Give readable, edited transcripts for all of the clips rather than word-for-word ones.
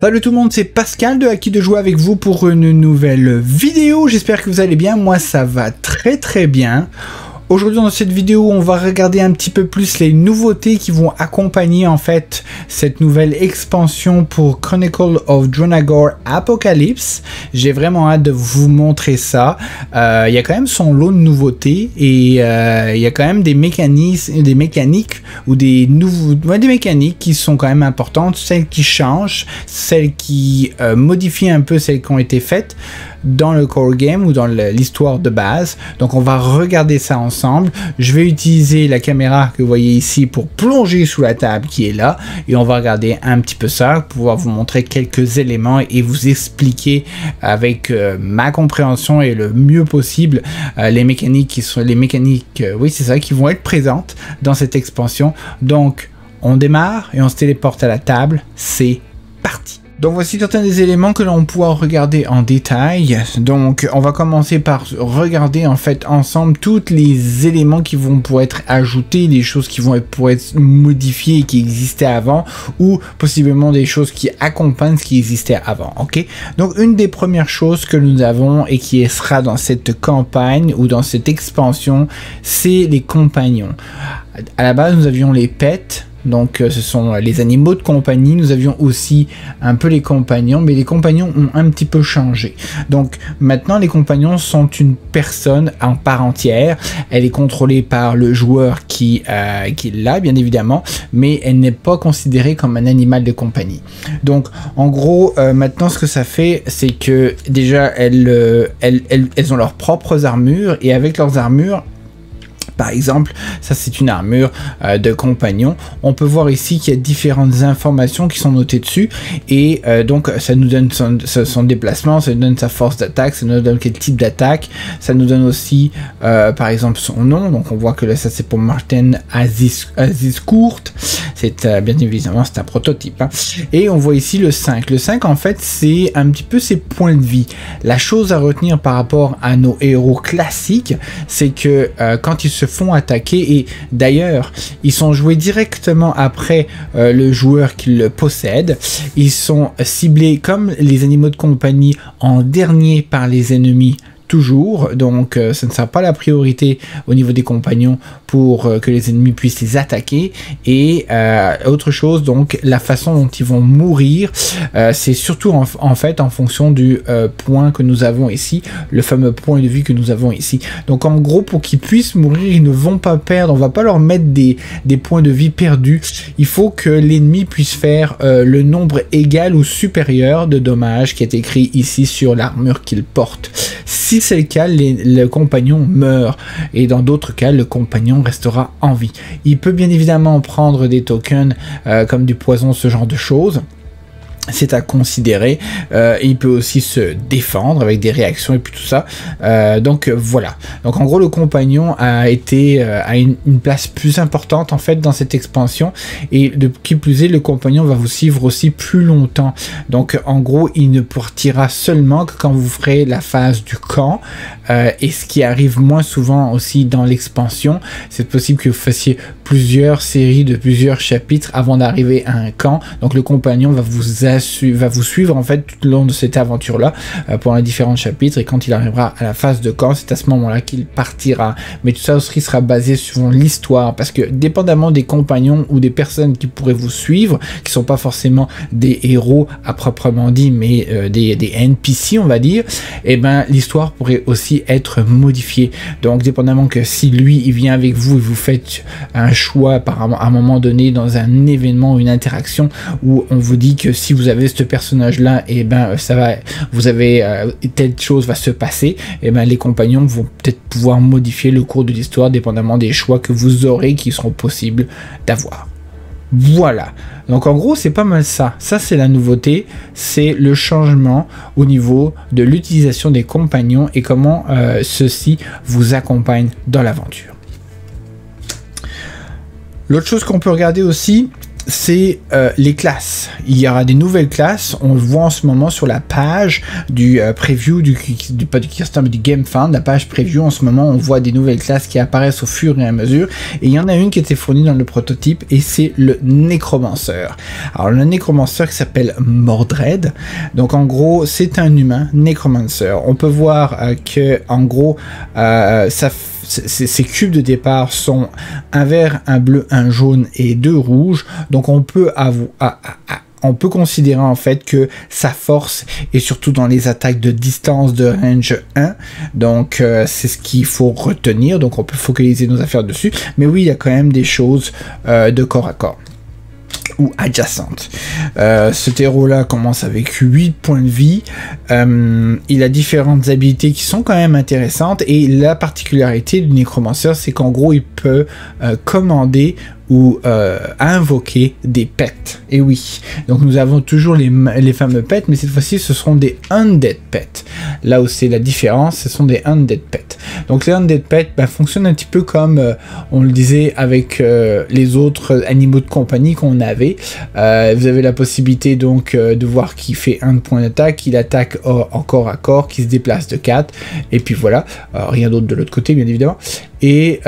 Salut tout le monde, c'est Pascal de Acquis de jouer avec vous pour une nouvelle vidéo. J'espère que vous allez bien, moi ça va très bien. Aujourd'hui dans cette vidéo, on va regarder un petit peu plus les nouveautés qui vont accompagner en fait cette nouvelle expansion pour Chronicle of Dronagor Apocalypse. J'ai vraiment hâte de vous montrer ça. Il y a quand même son lot de nouveautés et il y a quand même des mécaniques ou des mécaniques qui sont quand même importantes, celles qui changent, celles qui modifient un peu celles qui ont été faites dans le core game ou dans l'histoire de base. Donc on va regarder ça ensemble. Je vais utiliser la caméra que vous voyez ici pour plonger sous la table qui est là et on va regarder un petit peu ça pour pouvoir vous montrer quelques éléments et vous expliquer avec ma compréhension et le mieux possible les mécaniques qui sont oui c'est ça, qui vont être présentes dans cette expansion. Donc on démarre et on se téléporte à la table. C'est parti. Donc voici certains des éléments que l'on va pouvoir regarder en détail. Donc on va commencer par regarder en fait ensemble tous les éléments qui vont pouvoir être ajoutés, des choses qui vont pouvoir être modifiées et qui existaient avant, ou possiblement des choses qui accompagnent ce qui existait avant. Ok. Donc une des premières choses que nous avons et qui sera dans cette campagne ou dans cette expansion, c'est les compagnons. À la base nous avions les pets. Donc ce sont les animaux de compagnie. Nous avions aussi un peu les compagnons, mais les compagnons ont un petit peu changé. Donc maintenant les compagnons sont une personne en part entière. Elle est contrôlée par le joueur qui l'a bien évidemment, mais elle n'est pas considérée comme un animal de compagnie. Donc en gros maintenant ce que ça fait, c'est que déjà elles ont leurs propres armures et avec leurs armures. Par exemple, ça c'est une armure de compagnon. On peut voir ici qu'il y a différentes informations qui sont notées dessus et donc ça nous donne son déplacement, ça nous donne sa force d'attaque, ça nous donne quel type d'attaque, ça nous donne aussi par exemple son nom. Donc on voit que là ça c'est pour Martin Aziz-Court. C'est bien évidemment c'est un prototype hein. Et on voit ici le 5. Le 5 en fait c'est un petit peu ses points de vie. La chose à retenir par rapport à nos héros classiques, c'est que quand ils se font attaquer, et d'ailleurs ils sont joués directement après le joueur qui le possède, ils sont ciblés comme les animaux de compagnie en dernier par les ennemis toujours, donc ça ne sera pas la priorité au niveau des compagnons pour que les ennemis puissent les attaquer. Et autre chose, donc la façon dont ils vont mourir, c'est surtout en fait en fonction du point que nous avons ici, le fameux point de vie que nous avons ici. Donc en gros, pour qu'ils puissent mourir, ils ne vont pas perdre, on va pas leur mettre des points de vie perdus. Il faut que l'ennemi puisse faire le nombre égal ou supérieur de dommages qui est écrit ici sur l'armure qu'il porte. Si c'est le cas, le compagnon meurt et dans d'autres cas, le compagnon restera en vie. Il peut bien évidemment prendre des tokens comme du poison, ce genre de choses. C'est à considérer. Il peut aussi se défendre avec des réactions et puis tout ça. Donc voilà. Donc en gros le compagnon a une place plus importante en fait dans cette expansion, et de qui plus est le compagnon va vous suivre aussi plus longtemps. Donc en gros il ne partira seulement que quand vous ferez la phase du camp, et ce qui arrive moins souvent aussi dans l'expansion. C'est possible que vous fassiez plusieurs séries de plusieurs chapitres avant d'arriver à un camp. Donc le compagnon va vous suivre en fait tout le long de cette aventure là pendant les différents chapitres, et quand il arrivera à la phase de camp, c'est à ce moment là qu'il partira. Mais tout ça aussi sera basé sur l'histoire, parce que dépendamment des compagnons ou des personnes qui pourraient vous suivre, qui sont pas forcément des héros à proprement dit, mais des NPC on va dire, et ben l'histoire pourrait aussi être modifiée. Donc dépendamment que si lui il vient avec vous et vous faites un choix à un moment donné dans un événement ou une interaction où on vous dit que si vous avez ce personnage là, et ben ça va, vous avez telle chose va se passer, et ben les compagnons vont peut-être pouvoir modifier le cours de l'histoire dépendamment des choix que vous aurez qui seront possibles d'avoir. Voilà, donc en gros c'est pas mal ça. Ça c'est la nouveauté, c'est le changement au niveau de l'utilisation des compagnons et comment ceux-ci vous accompagnent dans l'aventure. L'autre chose qu'on peut regarder aussi, c'est les classes. Il y aura des nouvelles classes. On le voit en ce moment sur la page du preview pas du Kickstarter, mais du GameFound, la page preview. En ce moment, on voit des nouvelles classes qui apparaissent au fur et à mesure. Et il y en a une qui était fournie dans le prototype, et c'est le Necromancer. Alors le Necromancer qui s'appelle Mordred. Donc en gros, c'est un humain Necromancer. On peut voir que en gros, ces cubes de départ sont un vert, un bleu, un jaune et 2 rouges. Donc on peut considérer en fait que sa force est surtout dans les attaques de distance de range 1. Donc c'est ce qu'il faut retenir. Donc on peut focaliser nos affaires dessus. Mais oui, il y a quand même des choses de corps à corps ou adjacentes. Ce héros là commence avec 8 points de vie. Il a différentes habilités qui sont quand même intéressantes, et la particularité du Necromancer, c'est qu'en gros il peut commander ou invoquer des pets. Et oui, donc nous avons toujours les fameux pets, mais cette fois-ci ce seront des undead pets. Là où c'est la différence, ce sont des undead pets. Donc les undead pets fonctionnent un petit peu comme on le disait avec les autres animaux de compagnie qu'on avait. Vous avez la possibilité donc de voir qu'il fait 1 point d'attaque, il attaque en corps à corps, qui se déplace de 4, et puis voilà, rien d'autre de l'autre côté bien évidemment. Et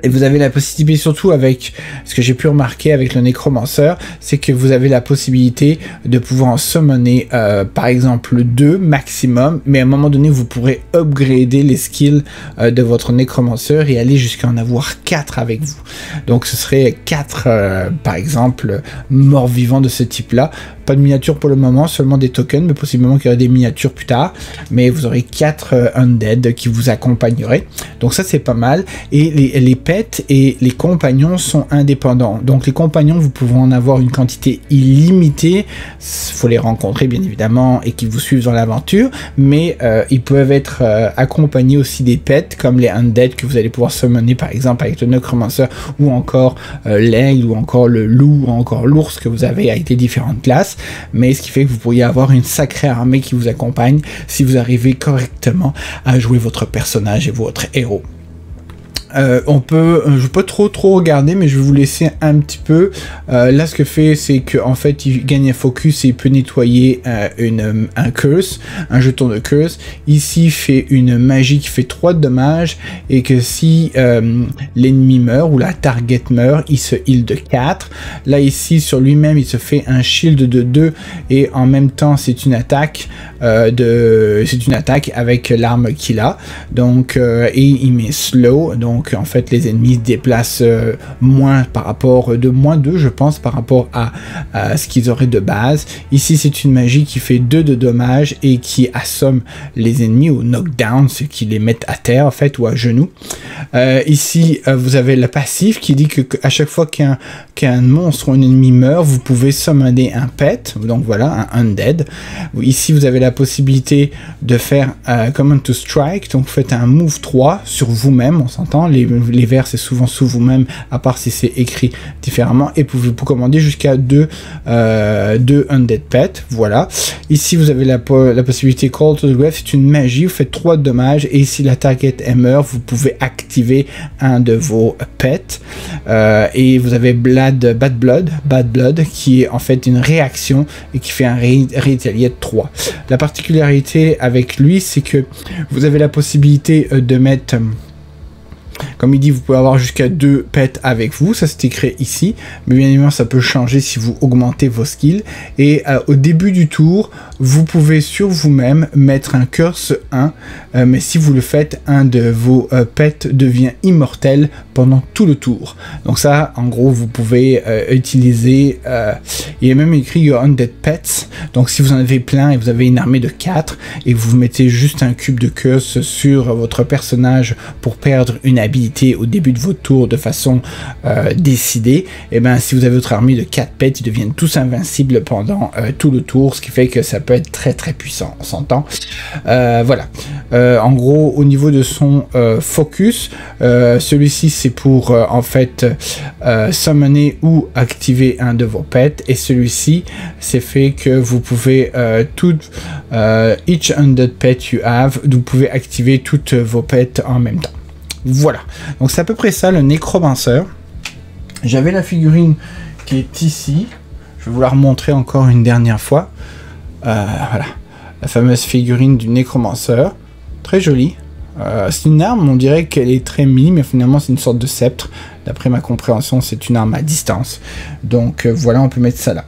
vous avez la possibilité, surtout avec ce que j'ai pu remarquer avec le Necromancer, c'est que vous avez la possibilité de pouvoir en summoner par exemple 2 maximum, mais à un moment donné vous pourrez upgrader les skills de votre Necromancer et aller jusqu'à en avoir 4 avec vous. Donc ce serait 4 par exemple morts vivants de ce type là. Pas de miniatures pour le moment, seulement des tokens, mais possiblement qu'il y aura des miniatures plus tard. Mais vous aurez 4 undead qui vous accompagneraient. Donc ça c'est pas mal. Et les pets et les compagnons sont indépendants. Donc les compagnons, vous pouvez en avoir une quantité illimitée. Il faut les rencontrer bien évidemment et qu'ils vous suivent dans l'aventure. Mais ils peuvent être accompagnés aussi des pets comme les undead que vous allez pouvoir summoner par exemple avec le Necromancer, ou encore l'aigle, ou encore le loup, ou encore l'ours que vous avez avec les différentes classes. Mais ce qui fait que vous pourriez avoir une sacrée armée qui vous accompagne si vous arrivez correctement à jouer votre personnage et votre héros. Je peux trop regarder, mais je vais vous laisser un petit peu. Là, ce que fait, c'est qu'en fait, il gagne un focus et il peut nettoyer un curse, un jeton de curse. Ici, il fait une magie qui fait 3 de dommages, et que si l'ennemi meurt ou la target meurt, il se heal de 4. Là, ici, sur lui-même, il se fait un shield de 2, et en même temps, c'est une attaque avec l'arme qu'il a. Donc, et il met slow. Donc en fait les ennemis se déplacent moins par rapport de -2 je pense par rapport à ce qu'ils auraient de base. Ici c'est une magie qui fait 2 de dommages et qui assomme les ennemis ou knockdown, ce qui les met à terre en fait, ou à genoux. Ici vous avez le passif qui dit que à chaque fois qu'un monstre ou un ennemi meurt, vous pouvez summoner un pet, donc voilà, un undead. Ici vous avez la possibilité de faire command to strike, donc vous faites un move 3 sur vous-même, on s'entend, les verts c'est souvent sous vous-même, à part si c'est écrit différemment, et vous pouvez commander jusqu'à 2 undead pets, voilà. Ici vous avez la possibilité call to the grave, c'est une magie, vous faites 3 de dommages, et si la target meurt, vous pouvez activer un de vos pets. Et vous avez Bad Blood, qui est en fait une réaction et qui fait un retaliate 3. La particularité avec lui, c'est que vous avez la possibilité de mettre, comme il dit, vous pouvez avoir jusqu'à 2 pets avec vous, ça c'est écrit ici, mais bien évidemment ça peut changer si vous augmentez vos skills. Et au début du tour, vous pouvez sur vous-même mettre un curse 1, mais si vous le faites, un de vos pets devient immortel pendant tout le tour. Donc ça, en gros, vous pouvez utiliser, il est même écrit Your Undead Pets, donc si vous en avez plein et vous avez une armée de 4, et vous mettez juste un cube de curse sur votre personnage pour perdre une habilité au début de votre tour de façon décidée, et bien si vous avez votre armée de 4 pets, ils deviennent tous invincibles pendant tout le tour, ce qui fait que ça peut être très très puissant, on s'entend. Voilà, en gros au niveau de son focus, celui-ci c'est pour en fait summoner ou activer un de vos pets, et celui-ci c'est fait que vous pouvez each undead pet you have, vous pouvez activer toutes vos pets en même temps. Voilà, donc c'est à peu près ça le Necromancer. J'avais la figurine qui est ici. Je vais vous la remontrer encore une dernière fois. Voilà, la fameuse figurine du nécromanceur. Très jolie. C'est une arme, on dirait qu'elle est très mini, mais finalement c'est une sorte de sceptre. D'après ma compréhension, c'est une arme à distance. Donc voilà, on peut mettre ça là.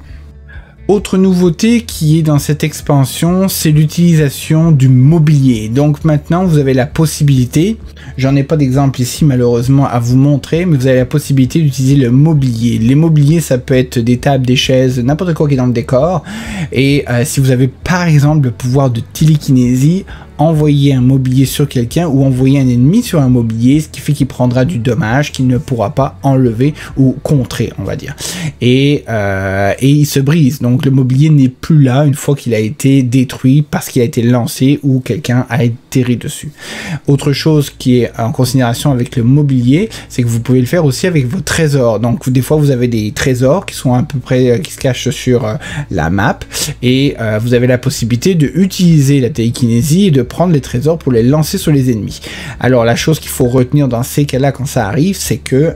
Autre nouveauté qui est dans cette expansion, c'est l'utilisation du mobilier. Donc maintenant, vous avez la possibilité, j'en ai pas d'exemple ici malheureusement à vous montrer, mais vous avez la possibilité d'utiliser le mobilier. Les mobiliers, ça peut être des tables, des chaises, n'importe quoi qui est dans le décor. Et si vous avez par exemple le pouvoir de télékinésie, envoyer un mobilier sur quelqu'un ou envoyer un ennemi sur un mobilier, ce qui fait qu'il prendra du dommage qu'il ne pourra pas enlever ou contrer, on va dire. Et il se brise. Donc le mobilier n'est plus là une fois qu'il a été détruit parce qu'il a été lancé ou quelqu'un a atterri dessus. Autre chose qui est en considération avec le mobilier, c'est que vous pouvez le faire aussi avec vos trésors. Donc des fois vous avez des trésors qui sont à peu près qui se cachent sur la map et vous avez la possibilité de utiliser la télékinésie et de prendre les trésors pour les lancer sur les ennemis. Alors la chose qu'il faut retenir dans ces cas-là quand ça arrive, c'est que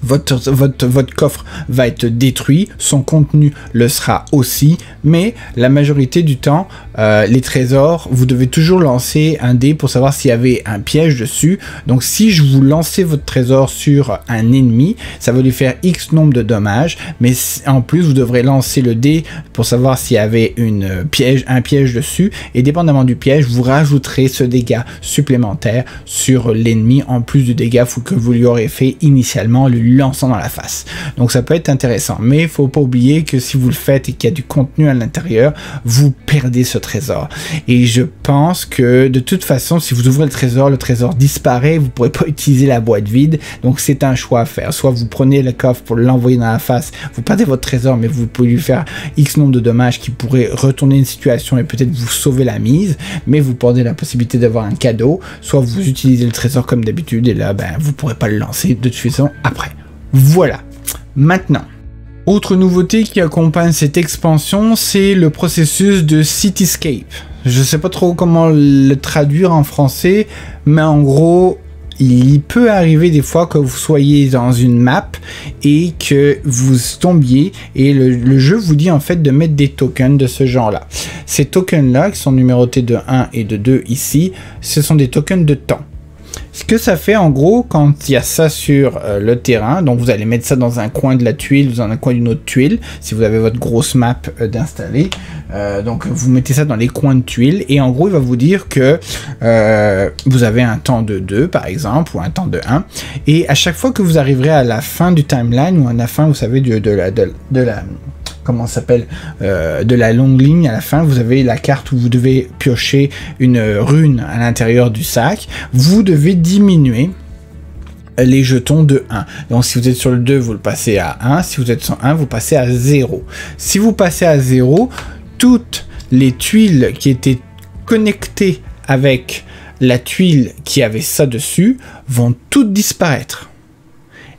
votre coffre va être détruit, son contenu le sera aussi, mais la majorité du temps, les trésors, vous devez toujours lancer un dé pour savoir s'il y avait un piège dessus. Donc si je vous lancez votre trésor sur un ennemi, ça va lui faire X nombre de dommages, mais en plus vous devrez lancer le dé pour savoir s'il y avait un piège dessus, et dépendamment du piège, vous rajouterez ce dégât supplémentaire sur l'ennemi en plus du dégât que vous lui aurez fait initialement, lui lançant dans la face. Donc ça peut être intéressant, mais il faut pas oublier que si vous le faites et qu'il y a du contenu à l'intérieur, vous perdez ce trésor. Et je pense que de toute façon, si vous ouvrez le trésor disparaît, vous pourrez pas utiliser la boîte vide. Donc c'est un choix à faire. Soit vous prenez le coffre pour l'envoyer dans la face, vous perdez votre trésor, mais vous pouvez lui faire X nombre de dommages qui pourraient retourner une situation et peut-être vous sauver la mise, mais vous perdez la possibilité d'avoir un cadeau. Soit vous utilisez le trésor comme d'habitude et là, vous pourrez pas le lancer de toute façon après. Voilà. Maintenant, autre nouveauté qui accompagne cette expansion, c'est le processus de Cityscape. Je sais pas trop comment le traduire en français, mais en gros, il peut arriver des fois que vous soyez dans une map et que vous tombiez et le jeu vous dit en fait de mettre des tokens de ce genre-là. Ces tokens-là, qui sont numérotés de 1 et de 2 ici, ce sont des tokens de temps. Ce que ça fait en gros quand il y a ça sur le terrain, donc vous allez mettre ça dans un coin de la tuile, dans un coin d'une autre tuile, si vous avez votre grosse map d'installer, donc vous mettez ça dans les coins de tuiles et en gros il va vous dire que vous avez un temps de 2 par exemple ou un temps de 1 et à chaque fois que vous arriverez à la fin du timeline ou à la fin vous savez de la comment ça s'appelle, de la longue ligne à la fin, vous avez la carte où vous devez piocher une rune à l'intérieur du sac, vous devez diminuer les jetons de 1. Donc si vous êtes sur le 2, vous le passez à 1, si vous êtes sur 1, vous passez à 0. Si vous passez à 0, toutes les tuiles qui étaient connectées avec la tuile qui avait ça dessus vont toutes disparaître.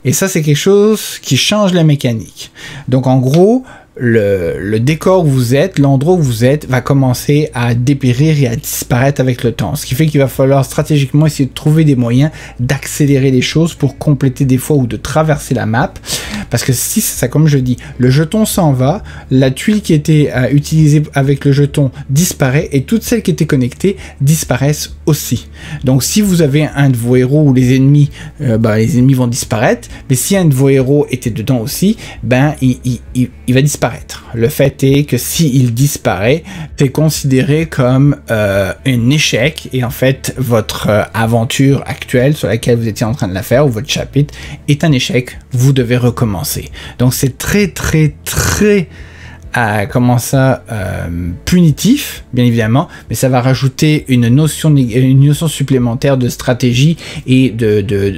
Et ça, c'est quelque chose qui change la mécanique. Donc en gros, le décor où vous êtes, l'endroit où vous êtes, va commencer à dépérir et à disparaître avec le temps. Ce qui fait qu'il va falloir stratégiquement essayer de trouver des moyens d'accélérer les choses pour compléter des fois ou de traverser la map. Parce que si c'est ça, comme je dis, le jeton s'en va, la tuile qui était utilisée avec le jeton disparaît et toutes celles qui étaient connectées disparaissent aussi. Donc si vous avez un de vos héros ou les ennemis vont disparaître, mais si un de vos héros était dedans aussi, il va disparaître. Le fait est que s'il disparaît, c'est considéré comme un échec et en fait votre aventure actuelle sur laquelle vous étiez en train de la faire ou votre chapitre est un échec, vous devez recommencer. Donc c'est très punitif, bien évidemment, mais ça va rajouter une notion supplémentaire de stratégie et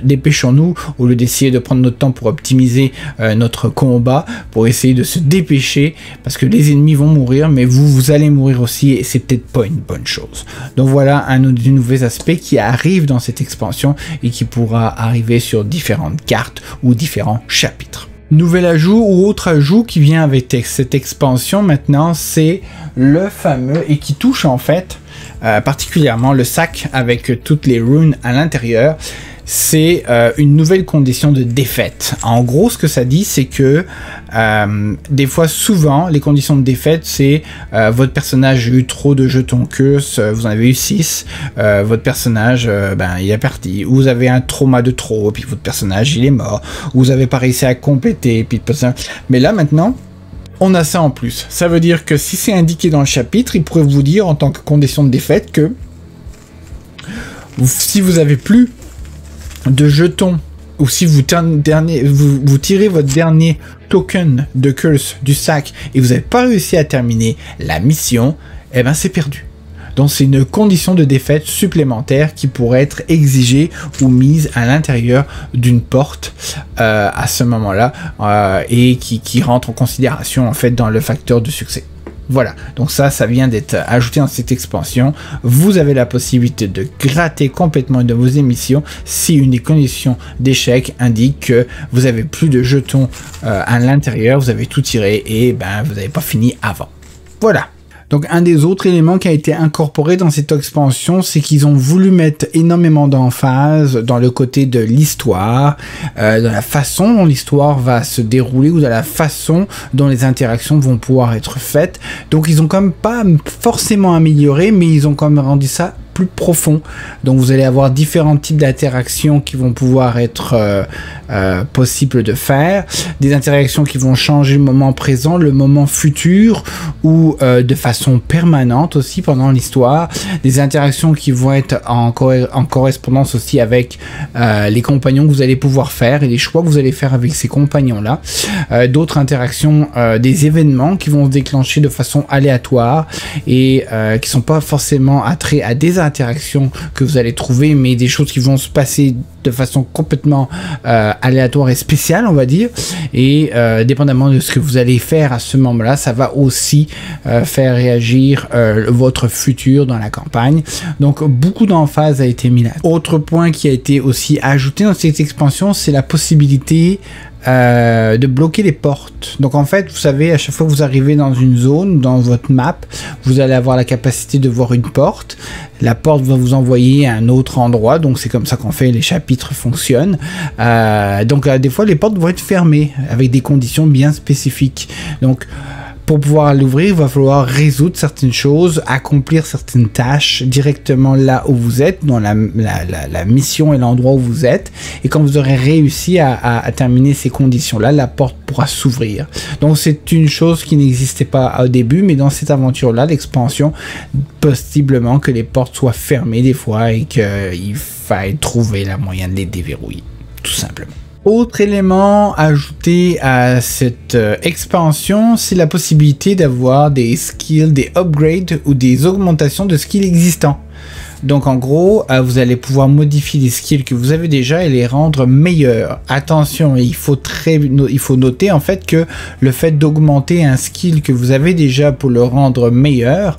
dépêchons-nous, au lieu d'essayer de prendre notre temps pour optimiser notre combat, pour essayer de se dépêcher, parce que les ennemis vont mourir, mais vous allez mourir aussi, et c'est peut-être pas une bonne chose. Donc voilà un des nouveaux aspects qui arrive dans cette expansion et qui pourra arriver sur différentes cartes ou différents chapitres. Nouvel ajout ou autre ajout qui vient avec cette expansion maintenant, c'est le fameux, et qui touche en fait particulièrement le sac avec toutes les runes à l'intérieur, c'est une nouvelle condition de défaite. En gros, ce que ça dit, c'est que des fois, souvent, les conditions de défaite, c'est votre personnage a eu trop de jetons curse, vous en avez eu 6, votre personnage, il est parti, ou vous avez un trauma de trop, puis votre personnage, il est mort, ou vous avez pas réussi à compléter, puis mais là, maintenant, on a ça en plus. Ça veut dire que si c'est indiqué dans le chapitre, il pourrait vous dire en tant que condition de défaite que si vous avez plus de jetons ou si vous tirez votre dernier token de curse du sac et vous n'avez pas réussi à terminer la mission, eh ben c'est perdu. Donc c'est une condition de défaite supplémentaire qui pourrait être exigée ou mise à l'intérieur d'une porte à ce moment-là et qui rentre en considération en fait dans le facteur de succès. Voilà, donc ça vient d'être ajouté dans cette expansion. Vous avez la possibilité de gratter complètement une de vos émissions si une des conditions d'échec indique que vous avez plus de jetons à l'intérieur, vous avez tout tiré et vous n'avez pas fini avant. Voilà. Donc un des autres éléments qui a été incorporé dans cette expansion, c'est qu'ils ont voulu mettre énormément d'emphase dans le côté de l'histoire, dans la façon dont l'histoire va se dérouler ou dans la façon dont les interactions vont pouvoir être faites. Donc ils ont quand même pas forcément amélioré, mais ils ont quand même rendu ça plus profond. Donc vous allez avoir différents types d'interactions qui vont pouvoir être possibles de faire, des interactions qui vont changer le moment présent, le moment futur ou de façon permanente aussi pendant l'histoire, des interactions qui vont être en correspondance aussi avec les compagnons que vous allez pouvoir faire et les choix que vous allez faire avec ces compagnons là, d'autres interactions, des événements qui vont se déclencher de façon aléatoire et qui sont pas forcément attraits à des interactions que vous allez trouver, mais des choses qui vont se passer de façon complètement aléatoire et spéciale, on va dire, et dépendamment de ce que vous allez faire à ce moment-là, ça va aussi faire réagir votre futur dans la campagne. Donc beaucoup d'emphase a été mis là. Autre point qui a été aussi ajouté dans cette expansion, c'est la possibilité de bloquer les portes. Donc en fait, vous savez, à chaque fois que vous arrivez dans une zone, dans votre map, vous allez avoir la capacité de voir une porte. La porte va vous envoyer à un autre endroit, donc c'est comme ça qu'en fait les chapitres fonctionnent. Donc des fois, les portes vont être fermées avec des conditions bien spécifiques. Donc pour pouvoir l'ouvrir, il va falloir résoudre certaines choses, accomplir certaines tâches directement là où vous êtes, dans la mission et l'endroit où vous êtes. Et quand vous aurez réussi à terminer ces conditions-là, la porte pourra s'ouvrir. Donc c'est une chose qui n'existait pas au début, mais dans cette aventure-là, l'expansion, possiblement que les portes soient fermées des fois et qu'il faille trouver la moyen de les déverrouiller, tout simplement. Autre élément ajouté à cette expansion, c'est la possibilité d'avoir des skills, des upgrades ou des augmentations de skills existants. Donc en gros, vous allez pouvoir modifier les skills que vous avez déjà et les rendre meilleurs. Attention, il faut noter en fait que le fait d'augmenter un skill que vous avez déjà pour le rendre meilleur,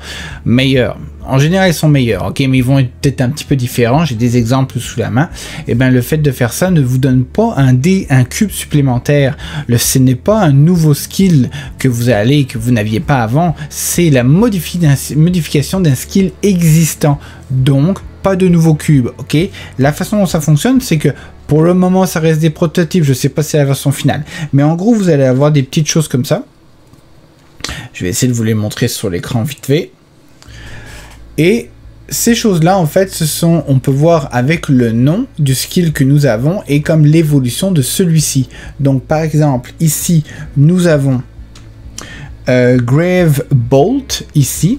en général ils sont meilleurs, ok, mais ils vont être peut-être un petit peu différents, j'ai des exemples sous la main. Et bien le fait de faire ça ne vous donne pas un cube supplémentaire, ce n'est pas un nouveau skill que vous n'aviez pas avant, c'est la modification d'un skill existant, donc pas de nouveau cube, ok. La façon dont ça fonctionne, c'est que pour le moment ça reste des prototypes, je sais pas si c'est la version finale, mais en gros vous allez avoir des petites choses comme ça. Je vais essayer de vous les montrer sur l'écran vite fait. Et ces choses-là, en fait, on peut voir avec le nom du skill que nous avons et comme l'évolution de celui-ci. Donc, par exemple, ici, nous avons Grave Bolt, ici.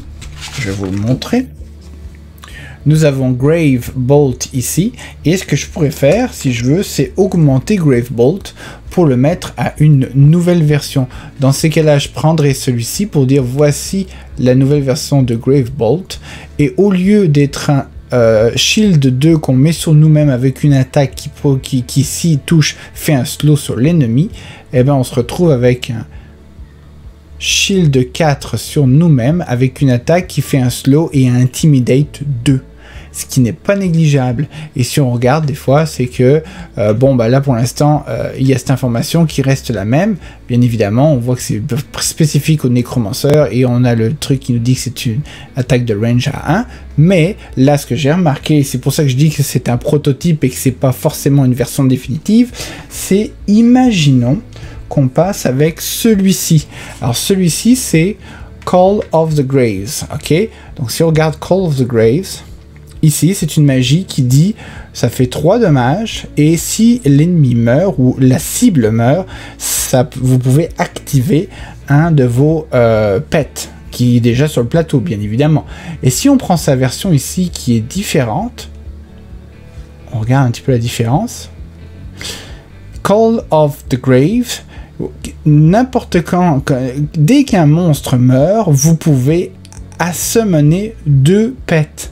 Je vais vous le montrer. Nous avons Grave Bolt ici. Et ce que je pourrais faire, si je veux, c'est augmenter Grave Bolt pour le mettre à une nouvelle version. Dans ces cas-là, je prendrai celui-ci pour dire voici la nouvelle version de Grave Bolt. Et au lieu d'être un shield 2 qu'on met sur nous-mêmes avec une attaque qui s'y touche, fait un slow sur l'ennemi, eh ben on se retrouve avec un shield 4 sur nous-mêmes avec une attaque qui fait un slow et un intimidate 2. ce qui n'est pas négligeable. Et si on regarde des fois, c'est que, bon, bah là pour l'instant, il y a cette information qui reste la même. Bien évidemment, on voit que c'est spécifique au nécromanceur et on a le truc qui nous dit que c'est une attaque de range à 1. Mais là, ce que j'ai remarqué, c'est pour ça que je dis que c'est un prototype et que c'est pas forcément une version définitive, c'est imaginons qu'on passe avec celui-ci. Alors celui-ci, c'est Call of the Graves, ok? Donc si on regarde Call of the Graves, ici c'est une magie qui dit ça fait 3 dommages et si l'ennemi meurt ou la cible meurt, ça, vous pouvez activer un de vos pets qui est déjà sur le plateau bien évidemment. Et si on prend sa version ici qui est différente, on regarde un petit peu la différence. Call of the Grave, n'importe quand, dès qu'un monstre meurt, vous pouvez assommoner 2 pets.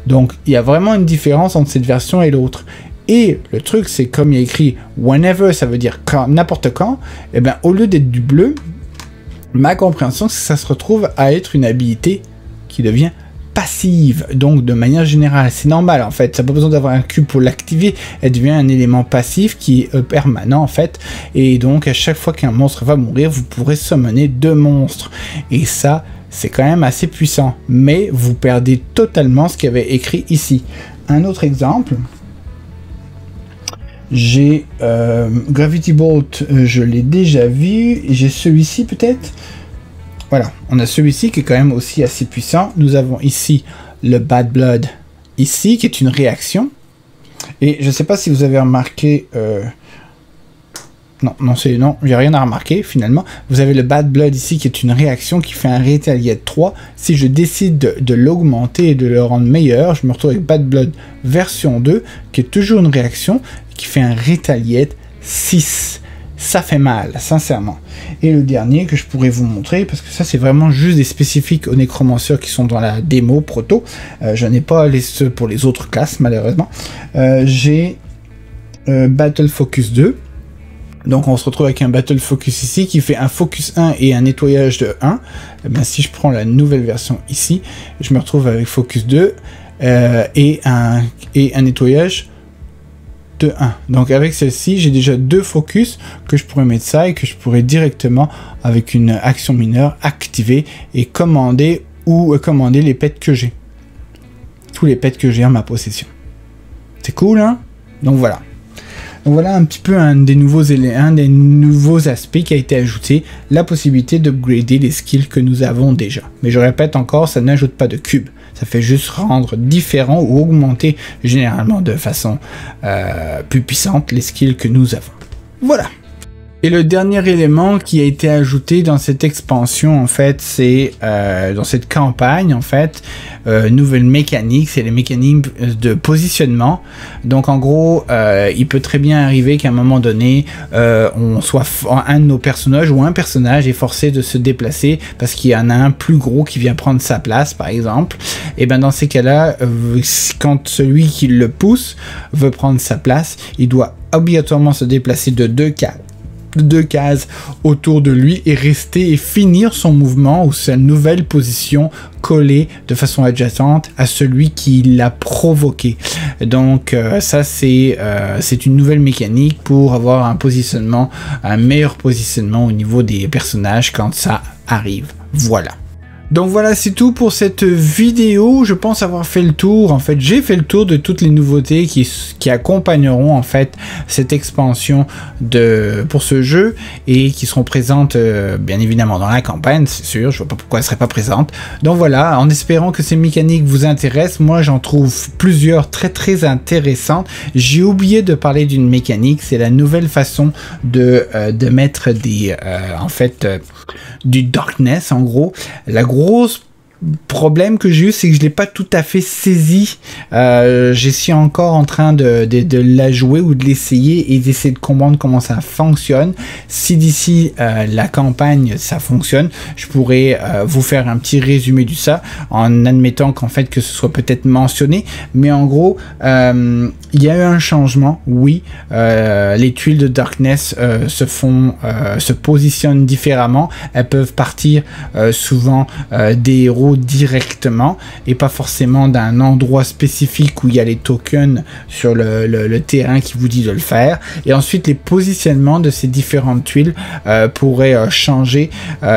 Donc il y a vraiment une différence entre cette version et l'autre. Et le truc, c'est comme il y a écrit whenever, ça veut dire quand, n'importe quand, et bien au lieu d'être du bleu, ma compréhension, c'est que ça se retrouve à être une habilité qui devient passive, donc de manière générale. C'est normal en fait, ça n'a pas besoin d'avoir un cube pour l'activer, elle devient un élément passif qui est permanent en fait, et donc à chaque fois qu'un monstre va mourir, vous pourrez summoner 2 monstres, et ça, c'est quand même assez puissant, mais vous perdez totalement ce qu'il y avait écrit ici. Un autre exemple, j'ai Gravity Bolt, je l'ai déjà vu, j'ai celui-ci peut-être. Voilà, on a celui-ci qui est quand même aussi assez puissant. Nous avons ici le Bad Blood, ici, qui est une réaction. Et je ne sais pas si vous avez remarqué... Non, j'ai rien à remarquer, finalement. Vous avez le Bad Blood ici, qui est une réaction qui fait un Retaliate 3. Si je décide de l'augmenter et de le rendre meilleur, je me retrouve avec Bad Blood version 2, qui est toujours une réaction, qui fait un Retaliate 6. Ça fait mal, sincèrement. Et le dernier que je pourrais vous montrer, parce que ça c'est vraiment juste des spécifiques aux nécromanceurs qui sont dans la démo proto, je n'ai pas ceux pour les autres classes malheureusement, j'ai Battle Focus 2, donc on se retrouve avec un Battle Focus ici qui fait un Focus 1 et un nettoyage de 1, et bien, si je prends la nouvelle version ici, je me retrouve avec Focus 2 et un nettoyage de 1. Donc avec celle-ci, j'ai déjà 2 focus que je pourrais mettre ça et que je pourrais directement, avec une action mineure, activer et commander ou commander les pets que j'ai. Tous les pets que j'ai en ma possession. C'est cool, hein? Donc voilà. Donc voilà un petit peu un des nouveaux aspects qui a été ajouté, la possibilité d'upgrader les skills que nous avons déjà. Mais je répète encore, ça n'ajoute pas de cube. Ça fait juste rendre différent ou augmenter généralement de façon plus puissante les skills que nous avons. Voilà. Et le dernier élément qui a été ajouté dans cette expansion, en fait, c'est dans cette campagne, en fait, nouvelle mécanique, c'est les mécaniques de positionnement. Donc, en gros, il peut très bien arriver qu'à un moment donné, on soit un de nos personnages ou un personnage est forcé de se déplacer parce qu'il y en a un plus gros qui vient prendre sa place, par exemple. Et ben dans ces cas-là, quand celui qui le pousse veut prendre sa place, il doit obligatoirement se déplacer de 2 cases autour de lui et rester et finir son mouvement ou sa nouvelle position collée de façon adjacente à celui qui l'a provoqué. Donc ça c'est une nouvelle mécanique pour avoir un meilleur positionnement au niveau des personnages quand ça arrive. Voilà. Donc voilà, c'est tout pour cette vidéo. Je pense avoir fait le tour. En fait, j'ai fait le tour de toutes les nouveautés qui accompagneront en fait cette expansion pour ce jeu et qui seront présentes bien évidemment dans la campagne, c'est sûr. Je vois pas pourquoi elles seraient pas présentes. Donc voilà, en espérant que ces mécaniques vous intéressent. Moi, j'en trouve plusieurs très intéressantes. J'ai oublié de parler d'une mécanique. C'est la nouvelle façon de mettre du darkness en gros. La grosse problème que j'ai eu, c'est que je l'ai pas tout à fait saisi. Je suis encore en train de la jouer ou de l'essayer et d'essayer de comprendre comment ça fonctionne. Si d'ici la campagne ça fonctionne, je pourrais vous faire un petit résumé de ça en admettant qu'en fait que ce soit peut-être mentionné. Mais en gros, il y a eu un changement. Oui, les tuiles de darkness se positionnent différemment. Elles peuvent partir souvent des héros niveau directement et pas forcément d'un endroit spécifique où il y a les tokens sur le terrain qui vous dit de le faire. Et ensuite, les positionnements de ces différentes tuiles pourraient changer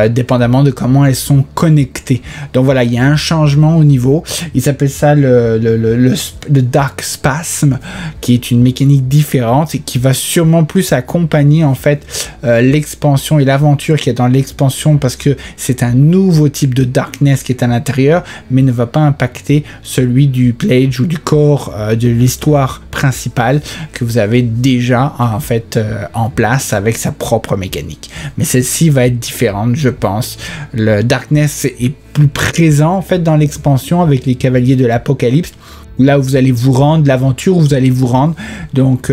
dépendamment de comment elles sont connectées. Donc voilà, il y a un changement au niveau. Ils appellent ça le Dark Spasm, qui est une mécanique différente et qui va sûrement plus accompagner en fait l'expansion et l'aventure qui est dans l'expansion, parce que c'est un nouveau type de darkness qui est à l'intérieur, mais ne va pas impacter celui du pledge ou du corps de l'histoire principale que vous avez déjà en fait en place avec sa propre mécanique. Mais celle-ci va être différente, je pense. Le darkness est plus présent en fait dans l'expansion avec les cavaliers de l'apocalypse, là où vous allez vous rendre, l'aventure où vous allez vous rendre. Donc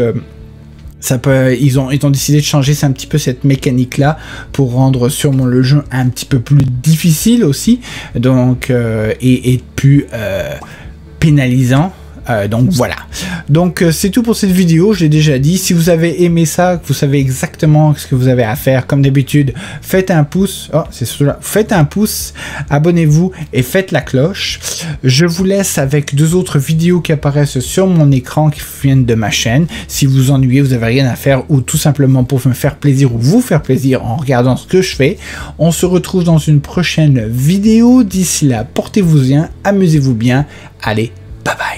ça peut, ils ont décidé de changer un petit peu cette mécanique là pour rendre sûrement le jeu un petit peu plus difficile aussi, donc et plus pénalisant. Donc voilà, donc c'est tout pour cette vidéo. Je l'ai déjà dit, si vous avez aimé ça, que vous savez exactement ce que vous avez à faire, comme d'habitude, faites un pouce, faites un pouce, abonnez-vous et faites la cloche. Je vous laisse avec 2 autres vidéos qui apparaissent sur mon écran qui viennent de ma chaîne. Si vous vous ennuyez, vous n'avez rien à faire, ou tout simplement pour me faire plaisir ou vous faire plaisir en regardant ce que je fais, on se retrouve dans une prochaine vidéo. D'ici là, portez-vous bien, amusez-vous bien, allez, bye bye.